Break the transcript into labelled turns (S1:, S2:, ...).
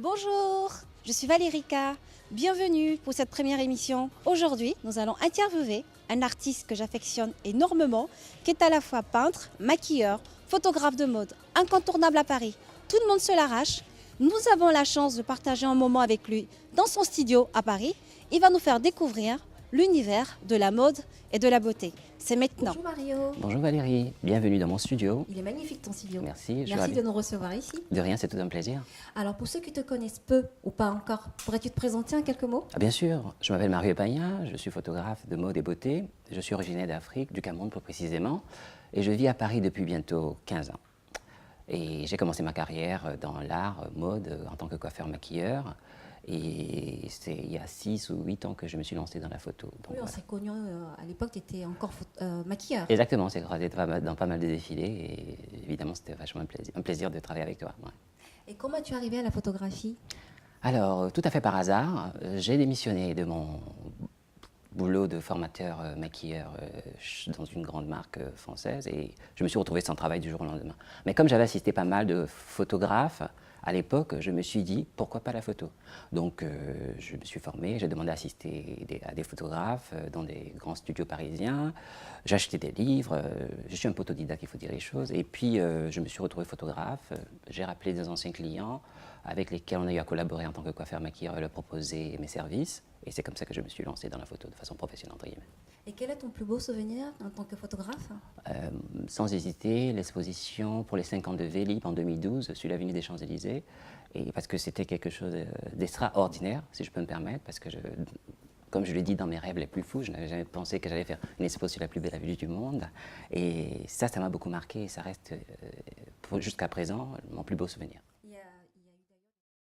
S1: Bonjour, je suis Valérica. Bienvenue pour cette première émission. Aujourd'hui, nous allons interviewer un artiste que j'affectionne énormément, qui est à la fois peintre, maquilleur, photographe de mode, incontournable à Paris. Tout le monde se l'arrache. Nous avons la chance de partager un moment avec lui dans son studio à Paris. Il va nous faire découvrir l'univers de la mode et de la beauté. C'est maintenant.
S2: Bonjour Mario.
S3: Bonjour Valérie, bienvenue dans mon studio.
S2: Il est magnifique ton studio.
S3: Merci.
S2: Merci de nous recevoir ici.
S3: De rien, c'est tout un plaisir.
S2: Alors pour ceux qui te connaissent peu ou pas encore, pourrais-tu te présenter en quelques mots?
S3: Bien sûr, je m'appelle Mario Pagna, je suis photographe de mode et beauté. Je suis originaire d'Afrique, du Cameroun plus précisément, et je vis à Paris depuis bientôt 15 ans. Et j'ai commencé ma carrière dans l'art, mode, en tant que coiffeur-maquilleur. Et c'est il y a 6 ou 8 ans que je me suis lancé dans la photo. Donc,
S2: Oui, on
S3: voilà.
S2: s'est connus à l'époque, tu étais encore maquilleur.
S3: Exactement, c'est croisé dans pas mal de défilés et évidemment c'était vachement un plaisir de travailler avec toi. Ouais.
S2: Et comment es-tu arrivé à la photographie?
S3: Alors, tout à fait par hasard, j'ai démissionné de mon boulot de formateur maquilleur dans une grande marque française et je me suis retrouvé sans travail du jour au lendemain. Mais comme j'avais assisté pas mal de photographes, à l'époque, je me suis dit, pourquoi pas la photo? Donc, je me suis formé, j'ai demandé à assister à des photographes dans des grands studios parisiens. J'ai acheté des livres, je suis un peu autodidacte, il faut dire les choses. Et puis, je me suis retrouvé photographe. J'ai rappelé des anciens clients avec lesquels on a eu à collaborer en tant que coiffeur maquilleur et leur proposer mes services. Et c'est comme ça que je me suis lancé dans la photo de façon professionnelle, entre guillemets.
S2: Et quel est ton plus beau souvenir en tant que photographe?
S3: Sans hésiter, l'exposition pour les 5 ans de Vélib en 2012 sur l'avenue des Champs-Élysées, et parce que c'était quelque chose d'extraordinaire, si je peux me permettre, parce que, comme je l'ai dit dans mes rêves les plus fous, je n'avais jamais pensé que j'allais faire une expo sur la plus belle avenue du monde, et ça m'a beaucoup marqué, et ça reste jusqu'à présent mon plus beau souvenir.